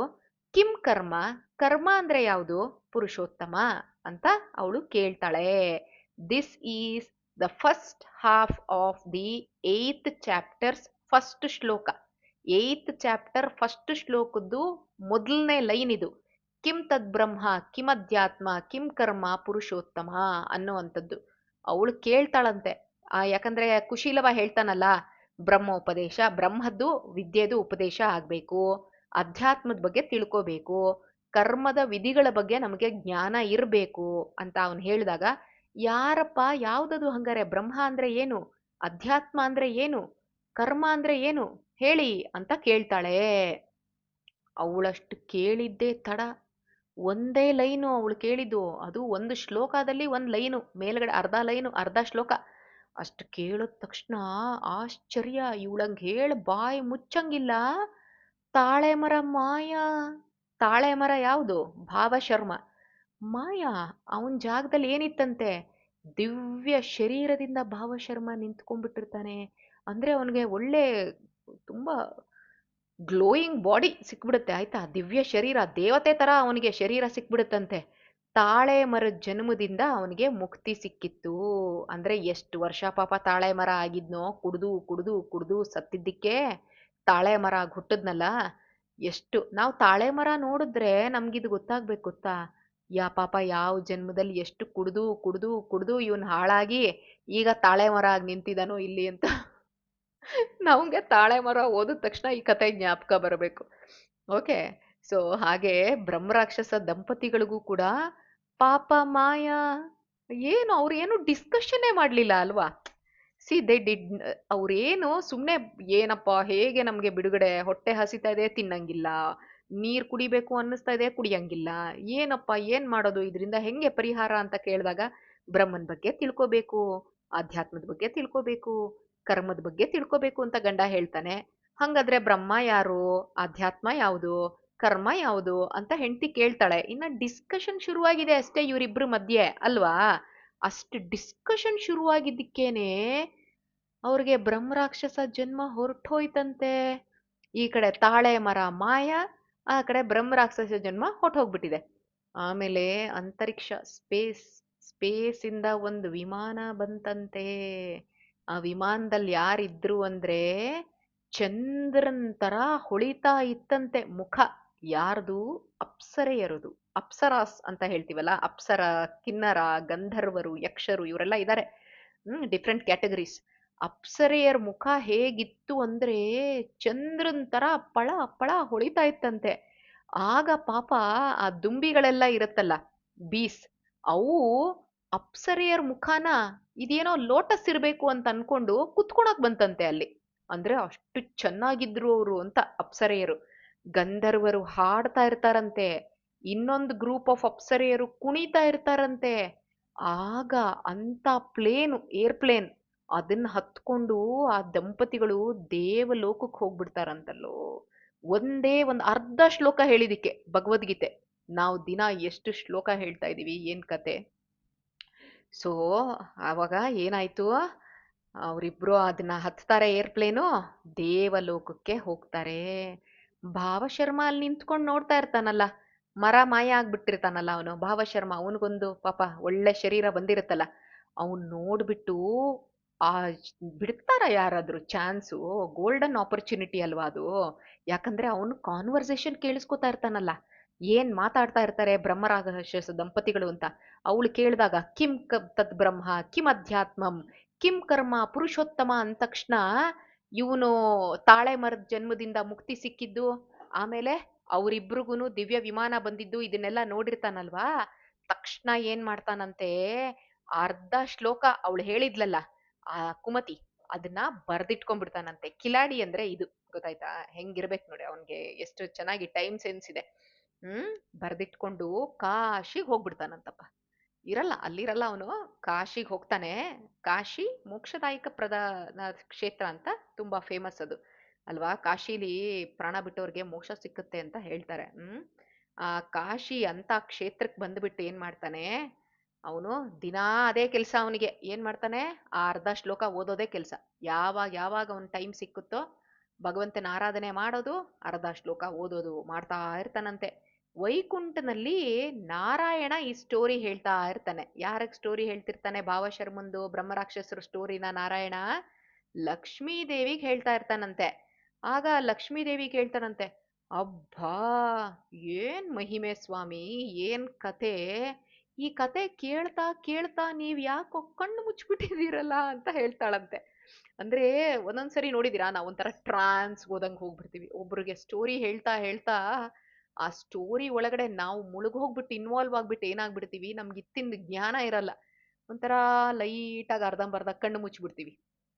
ಕಿಂ ಕರ್ಮ, ಕರ್ಮ ಅಂದ್ರೆ ಯಾವುದು? ಪುರುಷೋತ್ತಮ ಅಂತ ಅವಳು ಕೇಳ್ತಾಳೆ. This is the first half of the 8th chapters first ಶ್ಲೋಕ. 8th ಚಾಪ್ಟರ್ ಫಸ್ಟ್ ಶ್ಲೋಕದ್ದು ಮೊದಲನೇ ಲೈನ್ ಇದು. ಕಿಂ ತದ್ ಬ್ರಹ್ಮ, ಕಿಂ ಅಧ್ಯಾತ್ಮ, ಕಿಂ ಕರ್ಮ ಪುರುಷೋತ್ತಮ ಅನ್ನುವಂಥದ್ದು. ಅವಳು ಕೇಳ್ತಾಳಂತೆ. ಯಾಕಂದ್ರೆ ಕುಶೀಲವ ಹೇಳ್ತಾನಲ್ಲ, ಬ್ರಹ್ಮೋಪದೇಶ, ಬ್ರಹ್ಮದ್ದು ವಿದ್ಯೆದು ಉಪದೇಶ ಆಗ್ಬೇಕು, ಅಧ್ಯಾತ್ಮದ ಬಗ್ಗೆ ತಿಳ್ಕೋಬೇಕು, ಕರ್ಮದ ವಿಧಿಗಳ ಬಗ್ಗೆ ನಮಗೆ ಜ್ಞಾನ ಇರಬೇಕು ಅಂತ ಅವನು ಹೇಳಿದಾಗ, ಯಾರಪ್ಪ ಯಾವ್ದದು ಹಂಗಾರೆ? ಬ್ರಹ್ಮ ಅಂದ್ರೆ ಏನು? ಅಧ್ಯಾತ್ಮ ಅಂದ್ರೆ ಏನು? ಕರ್ಮ ಅಂದ್ರೆ ಏನು? ಹೇಳಿ ಅಂತ ಕೇಳ್ತಾಳೆ. ಅವಳಷ್ಟು ಕೇಳಿದ್ದೇ ತಡ. ಒಂದೇ ಲೈನು ಅವಳು ಕೇಳಿದ್ದು, ಅದು ಒಂದು ಶ್ಲೋಕದಲ್ಲಿ ಒಂದ್ ಲೈನು, ಮೇಲ್ಗಡೆ ಅರ್ಧ ಲೈನು ಅರ್ಧ ಶ್ಲೋಕ. ಅಷ್ಟು ಕೇಳಿದ ತಕ್ಷಣ ಆಶ್ಚರ್ಯ, ಇವಳಂಗ್ ಹೇಳ ಬಾಯಿ ಮುಚ್ಚಂಗಿಲ್ಲ. ತಾಳೆ ಮರ ಮಾಯ. ತಾಳೆ ಮರ ಯಾವುದು? ಭಾವಶರ್ಮ. ಮಾಯ. ಅವನ್ ಜಾಗದಲ್ಲಿ ಏನಿತ್ತಂತೆ? ದಿವ್ಯ ಶರೀರದಿಂದ ಭಾವಶರ್ಮ ನಿಂತ್ಕೊಂಡ್ಬಿಟ್ಟಿರ್ತಾನೆ. ಅಂದ್ರೆ ಅವನಿಗೆ ಒಳ್ಳೆ ತುಂಬಾ ಗ್ಲೋಯಿಂಗ್ ಬಾಡಿ ಸಿಕ್ಬಿಡುತ್ತೆ ಆಯ್ತಾ, ದಿವ್ಯ ಶರೀರ, ದೇವತೆ ತರ ಅವನಿಗೆ ಶರೀರ ಸಿಕ್ಬಿಡುತ್ತಂತೆ. ತಾಳೆ ಮರದ ಜನ್ಮದಿಂದ ಅವನಿಗೆ ಮುಕ್ತಿ ಸಿಕ್ಕಿತ್ತು. ಅಂದ್ರೆ ಎಷ್ಟು ವರ್ಷ ಪಾಪ ತಾಳೆ ಮರ ಆಗಿದ್ನೋ, ಕುಡ್ದು ಕುಡ್ದು ಕುಡ್ದು ಸತ್ತಿದ್ದಕ್ಕೆ ತಾಳೆ ಮರ ಹುಟ್ಟದ್ನಲ್ಲ. ಎಷ್ಟು ನಾವು ತಾಳೆ ಮರ ನೋಡಿದ್ರೆ ನಮ್ಗಿದು ಗೊತ್ತಾಗ್ಬೇಕು ಗೊತ್ತಾ? ಪಾಪ ಯಾವ ಜನ್ಮದಲ್ಲಿ ಎಷ್ಟು ಕುಡ್ದು ಕುಡ್ದು ಕುಡ್ದು ಇವನ್ ಹಾಳಾಗಿ ಈಗ ತಾಳೆ ಮರ ಆಗಿ ನಿಂತಿದಾನೋ ಇಲ್ಲಿ ಅಂತ ನಮ್ಗೆ ತಾಳೆ ಮರ ಓದಿದ ತಕ್ಷಣ ಈ ಕತೆ ಜ್ಞಾಪಕ ಬರಬೇಕು. ಓಕೆ. ಸೊ ಹಾಗೆ ಬ್ರಹ್ಮರಾಕ್ಷಸ ದಂಪತಿಗಳಿಗೂ ಕೂಡ ಪಾಪ ಮಾಯ. ಏನು ಅವ್ರೇನು ಡಿಸ್ಕಷನ್ನೇ ಮಾಡ್ಲಿಲ್ಲ ಅಲ್ವಾ? C they did. ಅವ್ರೇನು ಸುಮ್ನೆ ಏನಪ್ಪ ಹೇಗೆ ನಮ್ಗೆ ಬಿಡುಗಡೆ, ಹೊಟ್ಟೆ ಹಸಿತಾ ಇದೆ ತಿನ್ನಂಗಿಲ್ಲ, ನೀರ್ ಕುಡಿಬೇಕು ಅನ್ನಿಸ್ತಾ ಇದೆ ಕುಡಿಯಂಗಿಲ್ಲ, ಏನಪ್ಪ ಏನ್ ಮಾಡೋದು ಇದರಿಂದ, ಹೆಂಗೆ ಪರಿಹಾರ ಅಂತ ಕೇಳಿದಾಗ, ಬ್ರಹ್ಮನ್ ಬಗ್ಗೆ ತಿಳ್ಕೋಬೇಕು, ಆಧ್ಯಾತ್ಮದ ಬಗ್ಗೆ ತಿಳ್ಕೋಬೇಕು, ಕರ್ಮದ ಬಗ್ಗೆ ತಿಳ್ಕೋಬೇಕು ಅಂತ ಗಂಡ ಹೇಳ್ತಾನೆ. ಹಂಗಾದ್ರೆ ಬ್ರಹ್ಮ ಯಾರು, ಆಧ್ಯಾತ್ಮ ಯಾವುದು, ಕರ್ಮ ಯಾವುದು ಅಂತ ಹೆಂಡತಿ ಕೇಳ್ತಾಳೆ. ಇನ್ನ ಡಿಸ್ಕಷನ್ ಶುರುವಾಗಿದೆ ಅಷ್ಟೇ ಇವರಿಬ್ರು ಮಧ್ಯೆ ಅಲ್ವಾ? ಅಷ್ಟು ಡಿಸ್ಕಷನ್ ಶುರುವಾಗಿದ್ದಕ್ಕೇನೆ ಅವ್ರಿಗೆ ಬ್ರಹ್ಮರಾಕ್ಷಸ ಜನ್ಮ ಹೊರಟೋಯ್ತಂತೆ. ಈ ಕಡೆ ತಾಳೆ ಮರ ಮಾಯ, ಆ ಕಡೆ ಬ್ರಹ್ಮರಾಕ್ಷಸ ಜನ್ಮ ಹೊರಟೋಗ್ಬಿಟ್ಟಿದೆ. ಆಮೇಲೆ ಅಂತರಿಕ್ಷ, ಸ್ಪೇಸ್ ಇಂದ ಒಂದು ವಿಮಾನ ಬಂತಂತೆ. ಆ ವಿಮಾನದಲ್ಲಿ ಯಾರಿದ್ರು ಅಂದ್ರೆ ಚಂದ್ರನ್ ತರ ಹೊಳಿತಾ ಇತ್ತಂತೆ ಮುಖ. ಯಾರ್ದು? ಅಪ್ಸರೆಯರದು. ಅಪ್ಸರಾಸ್ ಅಂತ ಹೇಳ್ತೀವಲ್ಲ, ಅಪ್ಸರ, ಕಿನ್ನರ, ಗಂಧರ್ವರು, ಯಕ್ಷರು ಇವರೆಲ್ಲ ಇದ್ದಾರೆ. Different categories. ಅಪ್ಸರೆಯರ್ ಮುಖ ಹೇಗಿತ್ತು ಅಂದ್ರೆ ಚಂದ್ರನ್ ತರ ಪಳ ಪಳ ಹೊಳಿತಾ ಇತ್ತಂತೆ. ಆಗ ಪಾಪ ಆ ದುಂಬಿಗಳೆಲ್ಲ ಇರುತ್ತಲ್ಲ, ಬೀಸ್, ಅವು ಅಪ್ಸರೆಯರ್ ಮುಖಾನ ಇದೇನೋ ಲೋಟಸ್ ಇರ್ಬೇಕು ಅಂತ ಅನ್ಕೊಂಡು ಕುತ್ಕೊಳಕ್ ಬಂತಂತೆ ಅಲ್ಲಿ. ಅಂದ್ರೆ ಅಷ್ಟು ಚೆನ್ನಾಗಿದ್ರು ಅವರು ಅಂತ ಅಪ್ಸರೆಯರು. ಗಂಧರ್ವರು ಹಾಡ್ತಾ ಇರ್ತಾರಂತೆ, ಇನ್ನೊಂದು ಗ್ರೂಪ್ ಆಫ್ ಅಪ್ಸರೆಯರು ಕುಣಿತಾ ಇರ್ತಾರಂತೆ. ಆಗ ಅಂತ ಏರ್ಪ್ಲೇನ್ ಅದನ್ನ ಹತ್ಕೊಂಡು ಆ ದಂಪತಿಗಳು ದೇವಲೋಕಕ್ಕೆ ಹೋಗ್ಬಿಡ್ತಾರಂತಲ್ಲೋ. ಒಂದೇ ಒಂದು ಅರ್ಧ ಶ್ಲೋಕ ಹೇಳಿದಿಕ್ಕೆ ಭಗವದ್ಗೀತೆ. ನಾವು ದಿನ ಎಷ್ಟು ಶ್ಲೋಕ ಹೇಳ್ತಾ ಇದೀವಿ, ಏನ್ ಕತೆ. ಸೊ ಆವಾಗ ಏನಾಯ್ತು, ಅವರಿಬ್ರು ಅದನ್ನ ಹತ್ತಾರೆ ಏರ್ಪ್ಲೇನು, ದೇವಲೋಕಕ್ಕೆ ಹೋಗ್ತಾರೆ. ಭಾವಶರ್ಮ ಅಲ್ಲಿ ನಿಂತ್ಕೊಂಡು ನೋಡ್ತಾ ಇರ್ತಾನಲ್ಲ, ಮರ ಮಾಯ ಆಗ್ಬಿಟ್ಟಿರ್ತಾನಲ್ಲ ಅವನು ಭಾವಶರ್ಮ, ಅವನಿಗೊಂದು ಪಾಪ ಒಳ್ಳೆ ಶರೀರ ಬಂದಿರುತ್ತಲ್ಲ, ಅವನ್ ನೋಡ್ಬಿಟ್ಟು ಆ ಬಿಡ್ತಾರ ಯಾರಾದ್ರೂ ಚಾನ್ಸು? ಗೋಲ್ಡನ್ ಆಪರ್ಚುನಿಟಿ ಅಲ್ವಾ ಅದು. ಯಾಕಂದ್ರೆ ಅವನು ಕಾನ್ವರ್ಸೇಷನ್ ಕೇಳಿಸ್ಕೊತಾ ಇರ್ತಾನಲ್ಲ, ಏನ್ ಮಾತಾಡ್ತಾ ಇರ್ತಾರೆ ಬ್ರಹ್ಮರಾಕ್ಷಸ ದಂಪತಿಗಳು ಅಂತ. ಅವಳು ಕೇಳಿದಾಗ ಕಿಂ ತತ್ ಬ್ರಹ್ಮ, ಕಿಂ ಅಧ್ಯಾತ್ಮಂ, ಕಿಂ ಕರ್ಮ ಪುರುಷೋತ್ತಮ ಅಂದ ತಕ್ಷಣ ಇವನು ತಾಳೆ ಮರದ ಜನ್ಮದಿಂದ ಮುಕ್ತಿ ಸಿಕ್ಕಿದ್ದು, ಆಮೇಲೆ ಅವರಿಬ್ರಿಗೂನು ದಿವ್ಯ ವಿಮಾನ ಬಂದಿದ್ದು ಇದನ್ನೆಲ್ಲ ನೋಡಿರ್ತಾನಲ್ವಾ. ತಕ್ಷಣ ಏನ್ ಮಾಡ್ತಾನಂತೆ, ಅರ್ಧ ಶ್ಲೋಕ ಅವಳು ಹೇಳಿದ್ಲಲ್ಲ ಆ ಕುಮತಿ, ಅದನ್ನ ಬರ್ದಿಟ್ಕೊಂಡ್ಬಿಡ್ತಾನಂತೆ. ಕಿಲಾಡಿ ಅಂದ್ರೆ ಇದು, ಗೊತ್ತಾಯ್ತಾ? ಹೆಂಗಿರ್ಬೇಕು ನೋಡಿ ಅವನ್ಗೆ ಎಷ್ಟು ಚೆನ್ನಾಗಿ ಟೈಮ್ ಸೆನ್ಸ್ ಇದೆ. ಹ್ಮ್ ಬರ್ದಿಟ್ಕೊಂಡು ಕಾಶಿಗ್ ಹೋಗ್ಬಿಡ್ತಾನಂತಪ್ಪ. ಅಲ್ಲಿರಲ್ಲ ಅವನು. ಕಾಶಿಗ್ ಹೋಗ್ತಾನೆ. ಕಾಶಿ ಮೋಕ್ಷದಾಯಕ ಕ್ಷೇತ್ರ ಅಂತ ತುಂಬಾ ಫೇಮಸ್ ಅದು ಅಲ್ವಾ? ಕಾಶಿಲಿ ಪ್ರಾಣ ಬಿಟ್ಟವ್ರಿಗೆ ಮೋಕ್ಷ ಸಿಕ್ಕುತ್ತೆ ಅಂತ ಹೇಳ್ತಾರೆ. ಆ ಕಾಶಿ ಅಂತ ಕ್ಷೇತ್ರಕ್ಕೆ ಬಂದ್ಬಿಟ್ಟು ಏನ್ ಮಾಡ್ತಾನೆ ಅವನು? ದಿನಾ ಅದೇ ಕೆಲ್ಸ ಅವನಿಗೆ. ಏನ್ ಮಾಡ್ತಾನೆ? ಆ ಅರ್ಧ ಶ್ಲೋಕ ಓದೋದೇ ಕೆಲ್ಸ. ಯಾವಾಗ ಯಾವಾಗ ಅವನ್ ಟೈಮ್ ಸಿಕ್ಕುತ್ತೋ ಭಗವಂತನ ಆರಾಧನೆ ಮಾಡೋದು, ಅರ್ಧ ಶ್ಲೋಕ ಓದೋದು ಮಾಡ್ತಾ ಇರ್ತಾನಂತೆ. ವೈಕುಂಠನಲ್ಲಿ ನಾರಾಯಣ ಈ ಸ್ಟೋರಿ ಹೇಳ್ತಾ ಇರ್ತಾನೆ. ಯಾರಗ್ ಸ್ಟೋರಿ ಹೇಳ್ತಿರ್ತಾನೆ? ಭಾವಶರ್ಮಂದು ಬ್ರಹ್ಮರಾಕ್ಷಸರು ಸ್ಟೋರಿನ ನಾರಾಯಣ ಲಕ್ಷ್ಮೀ ದೇವಿಗೆ ಹೇಳ್ತಾ ಇರ್ತಾನಂತೆ. ಆಗ ಲಕ್ಷ್ಮೀ ದೇವಿಗೆ ಹೇಳ್ತಾನಂತೆ, ಅಬ್ಬಾ ಏನ್ ಮಹಿಮೆ ಸ್ವಾಮಿ, ಏನ್ ಕತೆ! ಈ ಕತೆ ಕೇಳ್ತಾ ಕೇಳ್ತಾ ನೀವ್ ಯಾಕೋ ಕಣ್ಣು ಮುಚ್ಬಿಟ್ಟಿದೀರಲ್ಲ ಅಂತ ಹೇಳ್ತಾಳಂತೆ. ಅಂದ್ರೆ ಒಂದೊಂದ್ಸರಿ ನೋಡಿದೀರಾ, ನಾವ್ ಒಂಥರ ಟ್ರಾನ್ಸ್ ಹೋದಂಗ್ ಹೋಗ್ಬಿಡ್ತೀವಿ. ಒಬ್ರಿಗೆ ಸ್ಟೋರಿ ಹೇಳ್ತಾ ಹೇಳ್ತಾ ಆ ಸ್ಟೋರಿ ಒಳಗಡೆ ನಾವು ಮುಳುಗ್ ಹೋಗ್ಬಿಟ್ಟು ಇನ್ವಾಲ್ವ್ ಆಗ್ಬಿಟ್ಟು ಏನಾಗ್ಬಿಡ್ತೀವಿ, ನಮ್ಗೆ ಇತ್ತಿನ ಜ್ಞಾನ ಇರಲ್ಲ. ಒಂಥರ ಲೈಟಾಗಿ ಅರ್ಧಂಬರ್ಧ ಕಣ್ಣು ಮುಚ್ಬಿಡ್ತೀವಿ.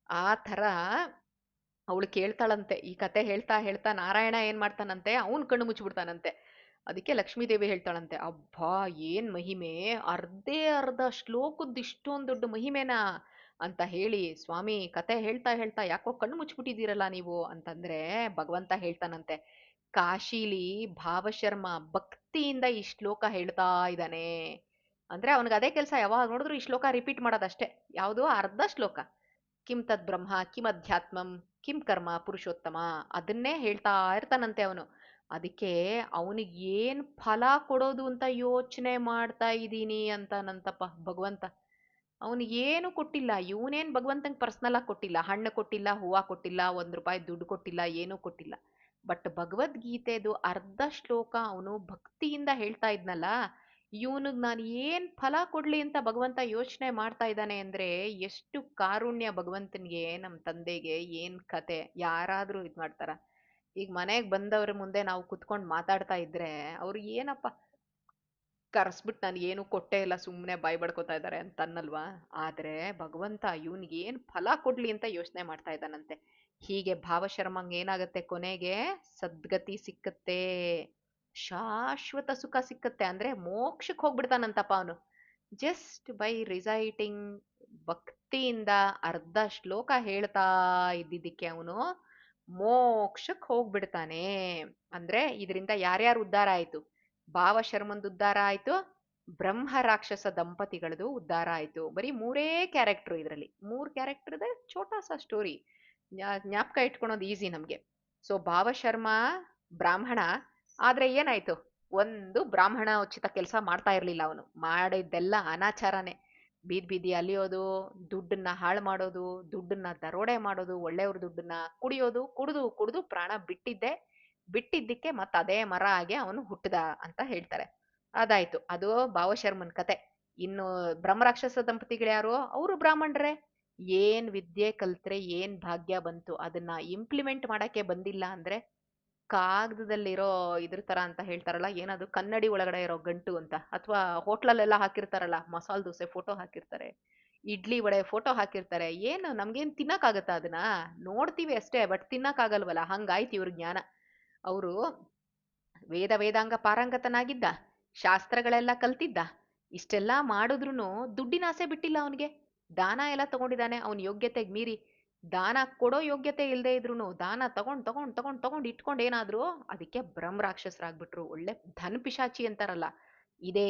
ಆ ಥರ ಅವಳು ಕೇಳ್ತಾಳಂತೆ. ಈ ಕತೆ ಹೇಳ್ತಾ ಹೇಳ್ತಾ ನಾರಾಯಣ ಏನ್ ಮಾಡ್ತಾನಂತೆ, ಅವನ್ ಕಣ್ಣು ಮುಚ್ಚಿಬಿಡ್ತಾನಂತೆ. ಅದಕ್ಕೆ ಲಕ್ಷ್ಮೀದೇವಿ ಹೇಳ್ತಾಳಂತೆ, ಅಬ್ಬಾ ಏನ್ ಮಹಿಮೆ! ಅರ್ಧೇ ಅರ್ಧ ಶ್ಲೋಕದ್ ಇಷ್ಟೊಂದ್ ದೊಡ್ಡ ಮಹಿಮೆನಾ ಅಂತ ಹೇಳಿ, ಸ್ವಾಮಿ ಕತೆ ಹೇಳ್ತಾ ಹೇಳ್ತಾ ಯಾಕೋ ಕಣ್ಣು ಮುಚ್ಚಿಬಿಟ್ಟಿದ್ದೀರಲ್ಲ ನೀವು ಅಂತಂದ್ರೆ ಭಗವಂತ ಹೇಳ್ತಾನಂತೆ, ಕಾಶಿಲಿ ಭಾವಶರ್ಮ ಭಕ್ತಿಯಿಂದ ಈ ಶ್ಲೋಕ ಹೇಳ್ತಾ ಇದ್ದಾನೆ. ಅಂದ್ರೆ ಅವನಿಗೆ ಅದೇ ಕೆಲಸ, ಯಾವಾಗ ನೋಡಿದ್ರು ಈ ಶ್ಲೋಕ ರಿಪೀಟ್ ಮಾಡೋದಷ್ಟೇ. ಯಾವುದು? ಅರ್ಧ ಶ್ಲೋಕ. ಕಿಂ ತದ್ ಬ್ರಹ್ಮ ಕಿಂ ಅಧ್ಯಾತ್ಮಂ ಕಿಂ ಕರ್ಮ ಪುರುಷೋತ್ತಮ, ಅದನ್ನೇ ಹೇಳ್ತಾ ಇರ್ತಾನಂತೆ ಅವನು. ಅದಕ್ಕೆ ಅವನಿಗೆ ಏನ್ ಫಲ ಕೊಡೋದು ಅಂತ ಯೋಚನೆ ಮಾಡ್ತಾ ಇದ್ದೀನಿ ಅಂತಾನಂತಪ್ಪ ಭಗವಂತ. ಅವನಿಗೆ ಏನು ಕೊಟ್ಟಿಲ್ಲ. ಇವನೇನ್ ಭಗವಂತಂಗ್ ಪರ್ಸನಲ್ ಆಗಿ ಕೊಟ್ಟಿಲ್ಲ. ಹಣ್ಣು ಕೊಟ್ಟಿಲ್ಲ, ಹೂವ ಕೊಟ್ಟಿಲ್ಲ, ₹1 ದುಡ್ಡು ಕೊಟ್ಟಿಲ್ಲ, ಏನೂ ಕೊಟ್ಟಿಲ್ಲ. ಬಟ್ ಭಗವದ್ಗೀತೆದು ಅರ್ಧ ಶ್ಲೋಕ ಅವನು ಭಕ್ತಿಯಿಂದ ಹೇಳ್ತಾ ಇದ್ನಲ್ಲ, ಇವನಿಗೆ ನಾನು ಏನ್ ಫಲ ಕೊಡ್ಲಿ ಅಂತ ಭಗವಂತ ಯೋಚನೆ ಮಾಡ್ತಾ ಇದ್ದಾನೆ ಅಂದ್ರೆ, ಎಷ್ಟು ಕಾರುಣ್ಯ ಭಗವಂತನಿಗೆ, ನಮ್ ತಂದೆಗೆ! ಏನ್ ಕತೆ! ಯಾರಾದ್ರೂ ಇದ್ ಮಾಡ್ತಾರ? ಈಗ ಮನೆಗ್ ಬಂದವ್ರ ಮುಂದೆ ನಾವು ಕುತ್ಕೊಂಡ್ ಮಾತಾಡ್ತಾ ಇದ್ರೆ ಅವ್ರು ಏನಪ್ಪ ಕರ್ಸ್ಬಿಟ್ಟು ನಾನು ಏನು ಕೊಟ್ಟೇ ಇಲ್ಲ, ಸುಮ್ಮನೆ ಬಾಯ್ ಬಡ್ಕೋತಾ ಇದ್ದಾರೆ ಅಂತ ಅನ್ನಲ್ವಾ? ಆದ್ರೆ ಭಗವಂತ ಇವನಿಗೆ ಏನ್ ಫಲ ಕೊಡ್ಲಿ ಅಂತ ಯೋಚನೆ ಮಾಡ್ತಾ ಇದ್ದಾನಂತೆ. ಹೀಗೆ ಭಾವಶರ್ಮಂಗ್ ಏನಾಗತ್ತೆ ಕೊನೆಗೆ? ಸದ್ಗತಿ ಸಿಕ್ಕತ್ತೆ, ಶಾಶ್ವತ ಸುಖ ಸಿಕ್ಕತ್ತೆ. ಅಂದ್ರೆ ಮೋಕ್ಷಕ್ಕೆ ಹೋಗ್ಬಿಡ್ತಾನಂತಪ್ಪ ಅವನು. ಜಸ್ಟ್ ಬೈ ರಿಸೈಟಿಂಗ್, ಭಕ್ತಿಯಿಂದ ಅರ್ಧ ಶ್ಲೋಕ ಹೇಳ್ತಾ ಇದ್ದಿದ್ದಕ್ಕೆ ಅವನು ಮೋಕ್ಷಕ್ಕೆ ಹೋಗ್ಬಿಡ್ತಾನೆ. ಅಂದ್ರೆ ಇದರಿಂದ ಯಾರ್ಯಾರು ಉದ್ಧಾರ ಆಯ್ತು? ಭಾವಶರ್ಮಂದು ಉದ್ಧಾರ ಆಯ್ತು, ಬ್ರಹ್ಮ ರಾಕ್ಷಸ ದಂಪತಿಗಳದು ಉದ್ಧಾರ ಆಯ್ತು. ಬರೀ 3 ಕ್ಯಾರೆಕ್ಟರ್ ಇದರಲ್ಲಿ. 3 ಕ್ಯಾರೆಕ್ಟರ್ ಇದೆ, ಛೋಟಾ ಸಾ ಸ್ಟೋರಿ. ಜ್ಞಾಪಕ ಇಟ್ಕೊಳೋದು ಈಸಿ ನಮ್ಗೆ. ಸೊ ಭಾವಶರ್ಮ ಬ್ರಾಹ್ಮಣ, ಆದ್ರೆ ಏನಾಯ್ತು? ಒಂದು ಬ್ರಾಹ್ಮಣ ಉಚಿತ ಕೆಲಸ ಮಾಡ್ತಾ ಇರ್ಲಿಲ್ಲ ಅವನು. ಮಾಡಿದ್ದೆಲ್ಲ ಅನಾಚಾರನೇ. ಬೀದಿ ಬೀದಿ ಅಲಿಯೋದು, ದುಡ್ಡನ್ನ ಹಾಳು ಮಾಡೋದು, ದುಡ್ಡನ್ನ ದರೋಡೆ ಮಾಡೋದು, ಒಳ್ಳೆಯವ್ರ ದುಡ್ಡನ್ನ ಕುಡಿಯೋದು, ಕುಡಿದು ಕುಡಿದು ಪ್ರಾಣ ಬಿಟ್ಟಿದ್ದಕ್ಕೆ ಮತ್ತ ಅದೇ ಮರ ಆಗಿ ಅವನು ಹುಟ್ಟದ ಅಂತ ಹೇಳ್ತಾರೆ. ಅದಾಯ್ತು, ಅದು ಭಾವಶರ್ಮನ್ ಕತೆ. ಇನ್ನು ಬ್ರಹ್ಮರಾಕ್ಷಸ ದಂಪತಿಗಳು ಯಾರು? ಅವರು ಬ್ರಾಹ್ಮಣರೇ. ಏನ್ ವಿದ್ಯೆ ಕಲ್ತ್ರೆ ಏನ್ ಭಾಗ್ಯ ಬಂತು, ಅದನ್ನ ಇಂಪ್ಲಿಮೆಂಟ್ ಮಾಡಕ್ಕೆ ಬಂದಿಲ್ಲ ಅಂದ್ರೆ ಕಾಗದದಲ್ಲಿರೋ ಇದ್ರ ತರ ಅಂತ ಹೇಳ್ತಾರಲ್ಲ, ಏನದು? ಕನ್ನಡಿ ಒಳಗಡೆ ಇರೋ ಗಂಟು ಅಂತ. ಅಥವಾ ಹೋಟ್ಲಲ್ಲೆಲ್ಲ ಹಾಕಿರ್ತಾರಲ್ಲ, ಮಸಾಲ್ ದೋಸೆ ಫೋಟೋ ಹಾಕಿರ್ತಾರೆ, ಇಡ್ಲಿ ವಡೆ ಫೋಟೋ ಹಾಕಿರ್ತಾರೆ. ಏನು ನಮ್ಗೇನ್ ತಿನ್ನಕ್ಕಾಗತ್ತಾ ಅದನ್ನ? ನೋಡ್ತೀವಿ ಅಷ್ಟೇ, ಬಟ್ ತಿನ್ನಕ್ಕಾಗಲ್ವಲ್ಲ. ಹಂಗಾಯ್ತು ಇವ್ರ ಜ್ಞಾನ. ಅವರು ವೇದಾಂಗ ಪಾರಂಗತನಾಗಿದ್ದ, ಶಾಸ್ತ್ರಗಳೆಲ್ಲ ಕಲ್ತಿದ್ದ, ಇಷ್ಟೆಲ್ಲಾ ಮಾಡಿದ್ರುನು ದುಡ್ಡಿನ ಆಸೆ ಬಿಟ್ಟಿಲ್ಲ ಅವನಿಗೆ. ದಾನ ಎಲ್ಲ ತಗೊಂಡಿದ್ದಾನೆ ಅವನ ಯೋಗ್ಯತೆಗೆ ಮೀರಿ. ದಾನ ಕೊಡೋ ಯೋಗ್ಯತೆ ಇಲ್ಲದೆ ಇದ್ರುನು ದಾನ ತಗೊಂಡ್ ತಗೊಂಡ್ ತಗೊಂಡ್ ತಗೊಂಡ್ ಇಟ್ಕೊಂಡ್ ಏನಾದ್ರು ಅದಕ್ಕೆ ಬ್ರಹ್ಮ ರಾಕ್ಷಸರಾಗ್ಬಿಟ್ರು. ಒಳ್ಳೆ ಧನ ಪಿಶಾಚಿ ಅಂತಾರಲ್ಲ, ಇದೇ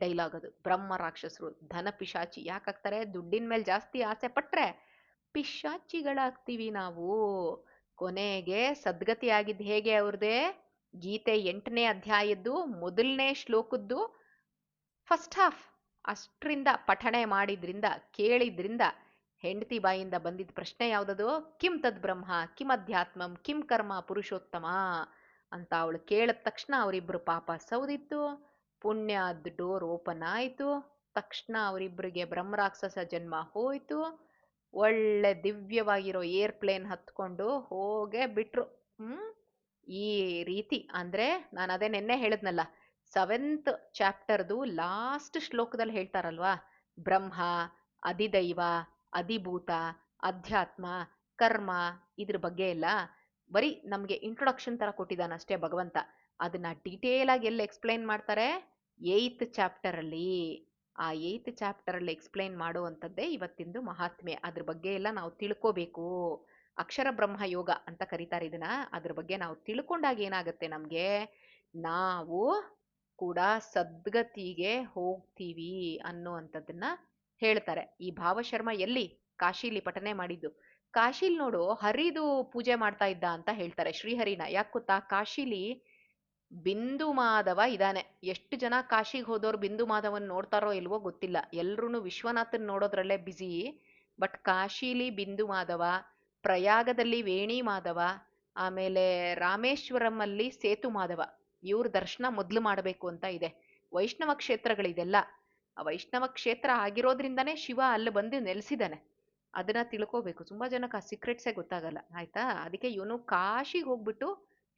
ಡೈಲಾಗ್ ಅದು. ಬ್ರಹ್ಮ ರಾಕ್ಷಸರು ಧನ ಪಿಶಾಚಿ ಯಾಕಾಗ್ತಾರೆ? ದುಡ್ಡಿನ ಮೇಲೆ ಜಾಸ್ತಿ ಆಸೆ ಪಟ್ರೆ ಪಿಶಾಚಿಗಳಾಗ್ತೀವಿ ನಾವು. ಕೊನೆಗೆ ಸದ್ಗತಿ ಆಗಿದ್ದು ಹೇಗೆ ಅವ್ರದೇ? ಗೀತೆ 8ನೇ ಅಧ್ಯಾಯದ್ದು 1ನೇ ಶ್ಲೋಕದ್ದು ಫಸ್ಟ್ ಹಾಫ್ ಅಷ್ಟ್ರಿಂದ ಪಠಣೆ ಮಾಡಿದ್ರಿಂದ, ಕೇಳಿದ್ರಿಂದ, ಹೆಂಡತಿ ಬಾಯಿಂದ ಬಂದಿದ್ದ ಪ್ರಶ್ನೆ ಯಾವ್ದದು? ಕಿಂ ತದ್ ಬ್ರಹ್ಮ ಕಿಂ ಅಧ್ಯಾತ್ಮಂ ಕಿಂ ಕರ್ಮ ಪುರುಷೋತ್ತಮ ಅಂತ ಅವಳು ಕೇಳಿದ ತಕ್ಷಣ ಅವರಿಬ್ರು ಪಾಪ ಸೌದಿತ್ತು, ಪುಣ್ಯದ ಡೋರ್ ಓಪನ್ ಆಯ್ತು. ತಕ್ಷಣ ಅವರಿಬ್ಬರಿಗೆ ಬ್ರಹ್ಮರಾಕ್ಷಸ ಜನ್ಮ ಹೋಯ್ತು. ಒಳ್ಳೆ ದಿವ್ಯವಾಗಿರೋ ಏರ್ಪ್ಲೇನ್ ಹತ್ಕೊಂಡು ಹೋಗೇ ಬಿಟ್ರು. ಈ ರೀತಿ ಅಂದ್ರೆ ನಾನು ಅದೇ ನೆನ್ನೆ ಹೇಳಿದ್ನಲ್ಲ, 7th ಚಾಪ್ಟರ್ದು ಲಾಸ್ಟ್ ಶ್ಲೋಕದಲ್ಲಿ ಹೇಳ್ತಾರಲ್ವಾ, ಬ್ರಹ್ಮ, ಅಧಿದೈವ, ಅಧಿಭೂತ, ಅಧ್ಯಾತ್ಮ, ಕರ್ಮ, ಇದ್ರ ಬಗ್ಗೆ ಎಲ್ಲ ಬರೀ ನಮ್ಗೆ ಇಂಟ್ರೊಡಕ್ಷನ್ ತರ ಕೊಟ್ಟಿದ್ದಾನಷ್ಟೇ ಭಗವಂತ. ಅದನ್ನ ಡೀಟೇಲ್ ಆಗಿ ಎಲ್ಲಿ ಎಕ್ಸ್ಪ್ಲೈನ್ ಮಾಡ್ತಾರೆ? 8th ಚಾಪ್ಟರ್ ಅಲ್ಲಿ. ಆ 8th ಚಾಪ್ಟರ್ ಅಲ್ಲಿ ಎಕ್ಸ್ಪ್ಲೈನ್ ಮಾಡುವಂಥದ್ದೇ ಇವತ್ತಿಂದು ಮಹಾತ್ಮೆ. ಅದ್ರ ಬಗ್ಗೆ ಎಲ್ಲ ನಾವು ತಿಳ್ಕೋಬೇಕು. ಅಕ್ಷರ ಬ್ರಹ್ಮ ಯೋಗ ಅಂತ ಕರೀತಾರೆ ಇದನ್ನ. ಅದ್ರ ಬಗ್ಗೆ ನಾವು ತಿಳ್ಕೊಂಡಾಗ ಏನಾಗುತ್ತೆ ನಮ್ಗೆ? ನಾವು ಕೂಡ ಸದ್ಗತಿಗೆ ಹೋಗ್ತೀವಿ ಅನ್ನುವಂಥದ್ದನ್ನ ಹೇಳ್ತಾರೆ. ಈ ಭಾವಶರ್ಮ ಎಲ್ಲಿ? ಕಾಶಿಲಿ ಪಠನೆ ಮಾಡಿದ್ದು. ಕಾಶಿಲ್ ನೋಡು ಹರಿದು ಪೂಜೆ ಮಾಡ್ತಾ ಇದ್ದ ಅಂತ ಹೇಳ್ತಾರೆ, ಶ್ರೀಹರಿನ. ಯಾಕೆ ಗೊತ್ತಾ? ಕಾಶಿಲಿ ಬಿಂದು ಮಾಧವ ಇದಾನೆ. ಎಷ್ಟು ಜನ ಕಾಶಿಗೆ ಹೋದವ್ರು ಬಿಂದು ಮಾಧವನ್ ನೋಡ್ತಾರೋ ಇಲ್ವೋ ಗೊತ್ತಿಲ್ಲ. ಎಲ್ರೂ ವಿಶ್ವನಾಥನ್ ನೋಡೋದ್ರಲ್ಲೇ ಬ್ಯುಸಿ. ಬಟ್ ಕಾಶಿಲಿ ಬಿಂದು ಮಾಧವ, ಪ್ರಯಾಗದಲ್ಲಿ ವೇಣಿ ಮಾಧವ, ಆಮೇಲೆ ರಾಮೇಶ್ವರಂ ಅಲ್ಲಿ ಸೇತು ಮಾಧವ. ಇವ್ರ ದರ್ಶನ ಮೊದ್ಲು ಮಾಡಬೇಕು ಅಂತ ಇದೆ. ವೈಷ್ಣವ ಕ್ಷೇತ್ರಗಳಿದೆಲ್ಲ. ಆ ವೈಷ್ಣವ ಕ್ಷೇತ್ರ ಆಗಿರೋದ್ರಿಂದಾನೇ ಶಿವ ಅಲ್ಲಿ ಬಂದು ನೆಲೆಸಿದಾನೆ. ಅದನ್ನ ತಿಳ್ಕೋಬೇಕು. ತುಂಬಾ ಜನಕ್ಕೆ ಆ ಸೀಕ್ರೆಟ್ಸೇ ಗೊತ್ತಾಗಲ್ಲ, ಆಯ್ತಾ? ಅದಕ್ಕೆ ಇವನು ಕಾಶಿಗೆ ಹೋಗ್ಬಿಟ್ಟು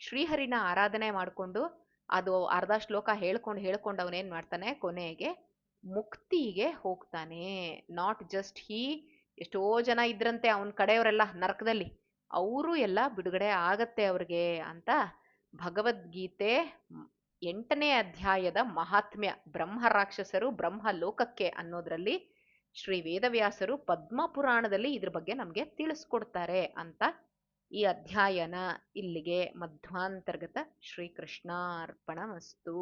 ಶ್ರೀಹರಿನ ಆರಾಧನೆ ಮಾಡ್ಕೊಂಡು ಅದು ಅರ್ಧ ಶ್ಲೋಕ ಹೇಳ್ಕೊಂಡು ಅವನೇನ್ ಮಾಡ್ತಾನೆ, ಕೊನೆಗೆ ಮುಕ್ತಿಗೆ ಹೋಗ್ತಾನೆ. ನಾಟ್ ಜಸ್ಟ್ ಹೀ. ಎಷ್ಟೋ ಜನ ಇದ್ರಂತೆ ಅವನ ಕಡೆಯವರೆಲ್ಲ ನರಕದಲ್ಲಿ, ಅವರು ಎಲ್ಲ ಬಿಡುಗಡೆ ಆಗತ್ತೆ ಅವ್ರಿಗೆ ಅಂತ ಭಗವದ್ಗೀತೆ 8ನೇ ಅಧ್ಯಾಯದ ಮಹಾತ್ಮ್ಯ. ಬ್ರಹ್ಮ ರಾಕ್ಷಸರು ಬ್ರಹ್ಮ ಲೋಕಕ್ಕೆ ಅನ್ನೋದ್ರಲ್ಲಿ ಶ್ರೀ ವೇದವ್ಯಾಸರು ಪದ್ಮ ಪುರಾಣದಲ್ಲಿ ಇದ್ರ ಬಗ್ಗೆ ನಮ್ಗೆ ತಿಳಿಸ್ಕೊಡ್ತಾರೆ ಅಂತ ಈ ಅಧ್ಯಾಯನ ಇಲ್ಲಿಗೆ ಮಧ್ವಾಂತರ್ಗತ. ಶ್ರೀಕೃಷ್ಣಾರ್ಪಣಮಸ್ತು.